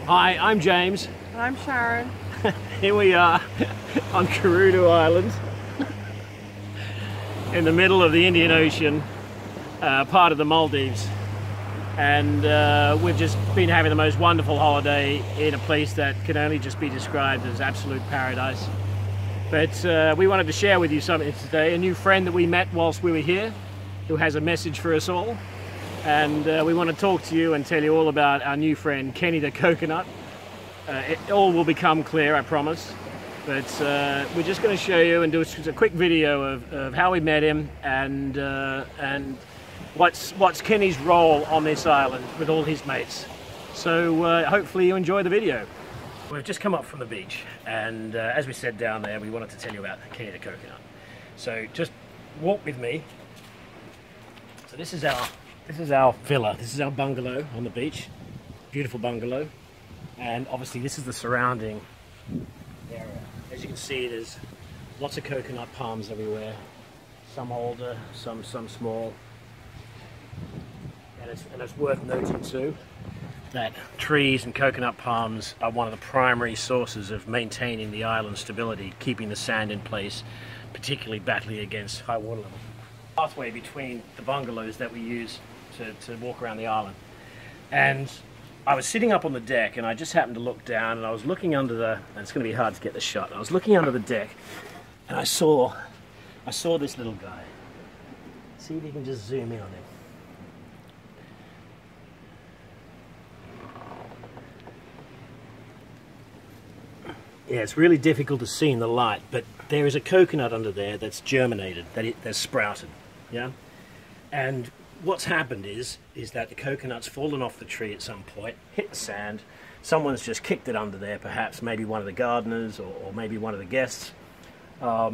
Hi, I'm James. And I'm Sharon. Here we are on Kuredu Island in the middle of the Indian Ocean, part of the Maldives. And we've just been having the most wonderful holiday in a place that can only just be described as absolute paradise. But we wanted to share with you something today, a new friend that we met whilst we were here, who has a message for us all. And we want to talk to you and tell you all about our new friend, Kenny the coconut. It all will become clear, I promise. But we're just going to show you and do a quick video of how we met him and what's Kenny's role on this island with all his mates. So hopefully you enjoy the video. We've just come up from the beach, and as we said down there, we wanted to tell you about Kenny the coconut. So just walk with me. So this is our villa. This is our bungalow on the beach. Beautiful bungalow. And obviously this is the surrounding area. As you can see, there's lots of coconut palms everywhere. Some older, some small. And it's worth noting too that trees and coconut palms are one of the primary sources of maintaining the island's stability, keeping the sand in place, particularly battling against high water level. Pathway between the bungalows that we use to walk around the island. And I was sitting up on the deck and I just happened to look down and I was looking under the, and it's going to be hard to get the shot, I was looking under the deck and I saw this little guy. See if you can just zoom in on him. Yeah, it's really difficult to see in the light, but there is a coconut under there that's germinated, that's sprouted, yeah? And what's happened is that the coconut's fallen off the tree at some point, hit the sand, someone's just kicked it under there, perhaps maybe one of the gardeners or maybe one of the guests. But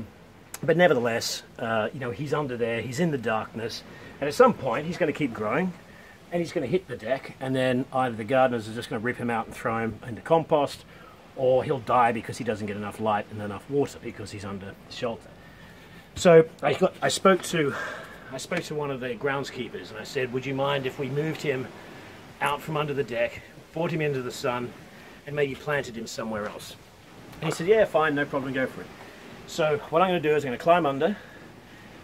nevertheless, you know, he's under there, he's in the darkness, and at some point he's going to keep growing, and he's going to hit the deck, and then either the gardeners are just going to rip him out and throw him into compost, or he'll die because he doesn't get enough light and enough water because he's under shelter. So I spoke to one of the groundskeepers and I said, would you mind if we moved him out from under the deck, brought him into the sun, and maybe planted him somewhere else? And he said, yeah, fine, no problem, go for it. So what I'm going to do is I'm going to climb under,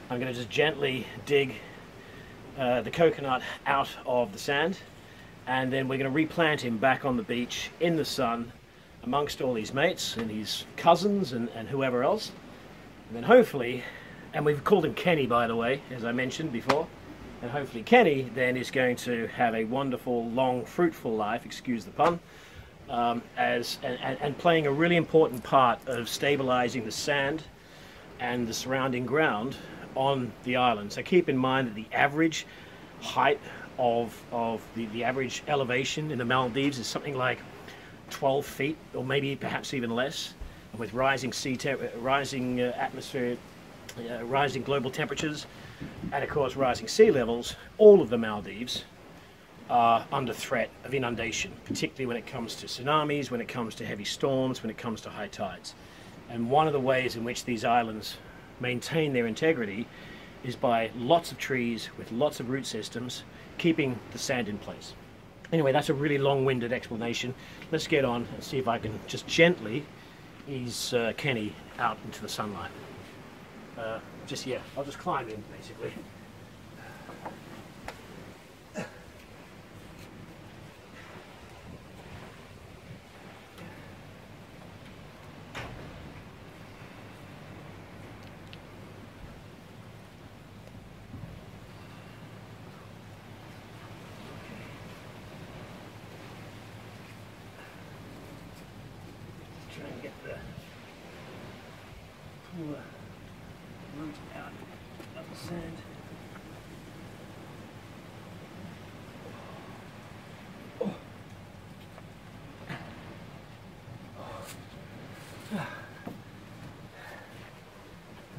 I'm going to just gently dig the coconut out of the sand, and then we're going to replant him back on the beach in the sun amongst all his mates and his cousins and whoever else. And then hopefully, and we've called him Kenny, by the way, as I mentioned before, and hopefully Kenny then is going to have a wonderful, long, fruitful life, excuse the pun, and playing a really important part of stabilizing the sand and the surrounding ground on the island. So keep in mind that the average height of the average elevation in the Maldives is something like 12 feet, or maybe perhaps even less, and with rising rising atmosphere, rising global temperatures, and of course rising sea levels, all of the Maldives are under threat of inundation, particularly when it comes to tsunamis, when it comes to heavy storms, when it comes to high tides. And one of the ways in which these islands maintain their integrity is by lots of trees with lots of root systems keeping the sand in place. Anyway, that's a really long-winded explanation. Let's get on and see if I can just gently ease Kenny out into the sunlight. Yeah, I'll just climb in, basically. Try and get pull the root out of the sand. Oh.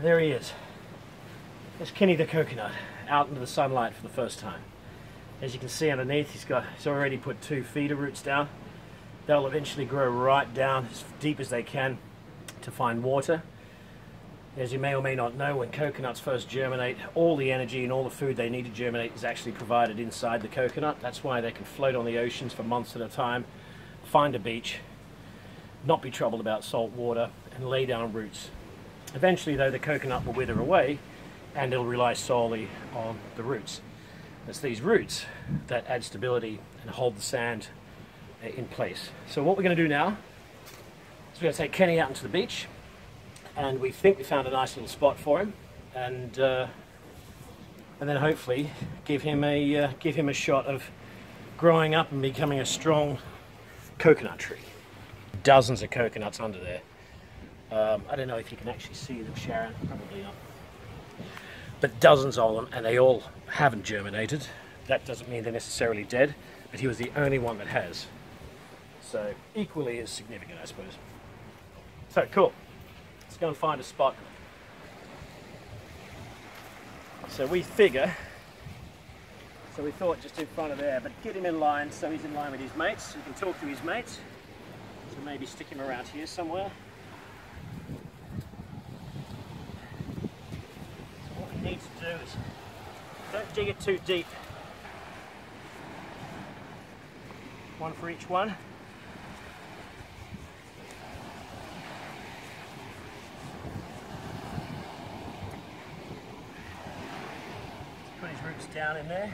There he is. There's Kenny the coconut out into the sunlight for the first time. As you can see underneath, he's already put 2 feeder roots down. They'll eventually grow right down as deep as they can to find water. As you may or may not know, when coconuts first germinate, all the energy and all the food they need to germinate is actually provided inside the coconut. That's why they can float on the oceans for months at a time, find a beach, not be troubled about salt water, and lay down roots. Eventually though, the coconut will wither away and it'll rely solely on the roots. It's these roots that add stability and hold the sand in place. So what we're going to do now is we're going to take Kenny out into the beach, and we think we found a nice little spot for him, and then hopefully give him a shot of growing up and becoming a strong coconut tree. Dozens of coconuts under there. I don't know if you can actually see them, Sharon, probably not. But dozens of them, and they all haven't germinated. That doesn't mean they're necessarily dead, but he was the only one that has. So equally as significant, I suppose. So cool. Let's go and find a spot. So we figure, so we thought just in front of there, but get him in line so he's in line with his mates. He can talk to his mates. So maybe stick him around here somewhere. Need to do is don't dig it too deep. One for each one. Put his roots down in there.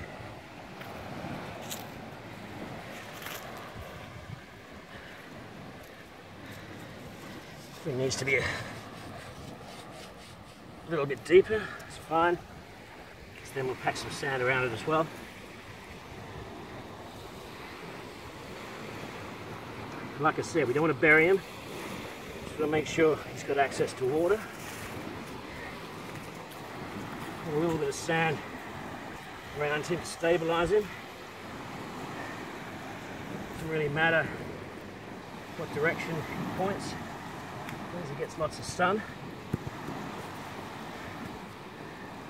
It needs to be a little bit deeper. It's fine, because then we'll pack some sand around it as well. Like I said, we don't want to bury him. Just want to make sure he's got access to water. And a little bit of sand around him to stabilise him. Doesn't really matter what direction he points, as long as he gets lots of sun.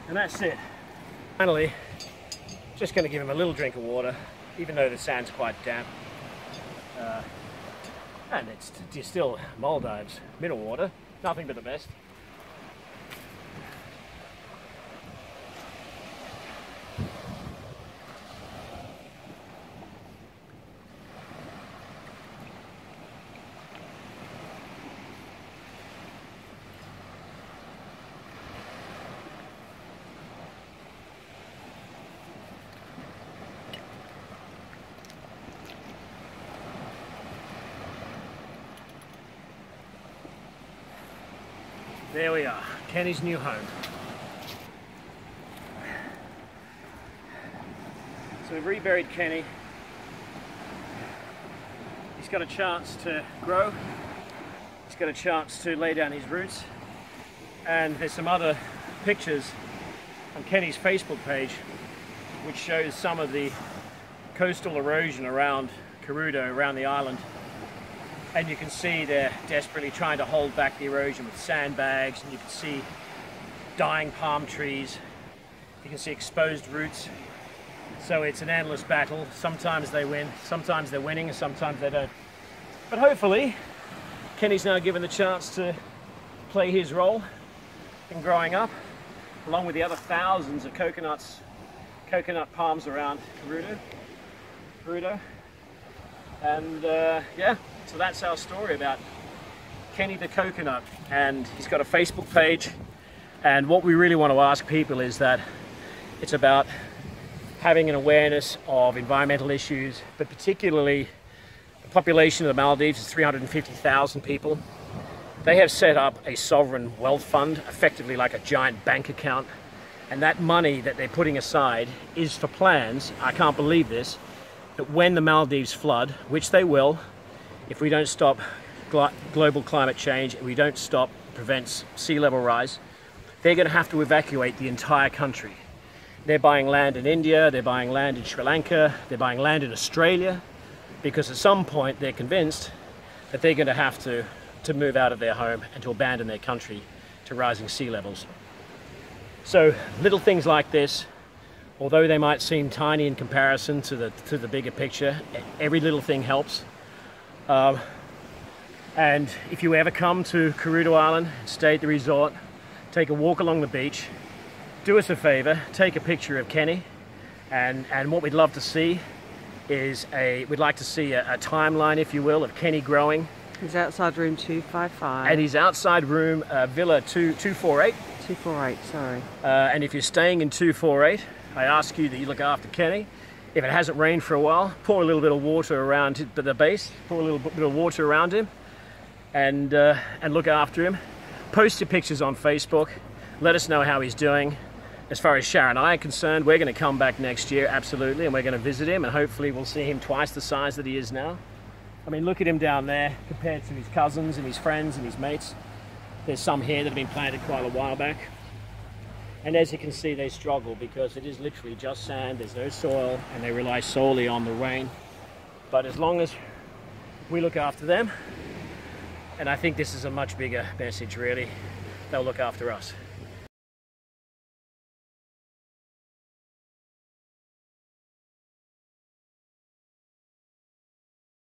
And that's it. Finally, just going to give him a little drink of water, even though the sand's quite damp. And it's still Maldives mineral water, nothing but the best. There we are, Kenny's new home. So we've reburied Kenny. He's got a chance to grow. He's got a chance to lay down his roots. And there's some other pictures on Kenny's Facebook page which shows some of the coastal erosion around Kuredu, around the island. And you can see they're desperately trying to hold back the erosion with sandbags, and you can see dying palm trees. You can see exposed roots. So it's an endless battle. Sometimes they win, sometimes they're winning, and sometimes they don't. But hopefully, Kenny's now given the chance to play his role in growing up, along with the other thousands of coconut palms around Kuredu. And yeah. So that's our story about Kenny the coconut, and he's got a Facebook page. And what we really want to ask people is that it's about having an awareness of environmental issues, but particularly the population of the Maldives is 350,000 people. They have set up a sovereign wealth fund, effectively like a giant bank account, and that money that they're putting aside is for plans, I can't believe this, that when the Maldives flood, which they will, if we don't stop global climate change and we don't prevent sea level rise, they're going to have to evacuate the entire country. They're buying land in India, they're buying land in Sri Lanka, they're buying land in Australia, because at some point they're convinced that they're going to have to move out of their home and to abandon their country to rising sea levels. So little things like this, although they might seem tiny in comparison to the bigger picture, every little thing helps. And if you ever come to Kuredu Island, stay at the resort, take a walk along the beach, do us a favor, take a picture of Kenny, and what we'd love to see is we'd like to see a timeline, if you will, of Kenny growing. He's outside room 255. And he's outside room Villa 248. 248, sorry. And if you're staying in 248, I ask you that you look after Kenny. If it hasn't rained for a while, pour a little bit of water around the base, pour a little bit of water around him, and look after him. Post your pictures on Facebook. Let us know how he's doing. As far as Sharon and I are concerned, we're going to come back next year, absolutely, and we're going to visit him, and hopefully we'll see him twice the size that he is now. I mean, look at him down there compared to his cousins and his friends and his mates. There's some here that have been planted quite a while back. And as you can see, they struggle because it is literally just sand, there's no soil, and they rely solely on the rain. But as long as we look after them, and I think this is a much bigger message really, they'll look after us.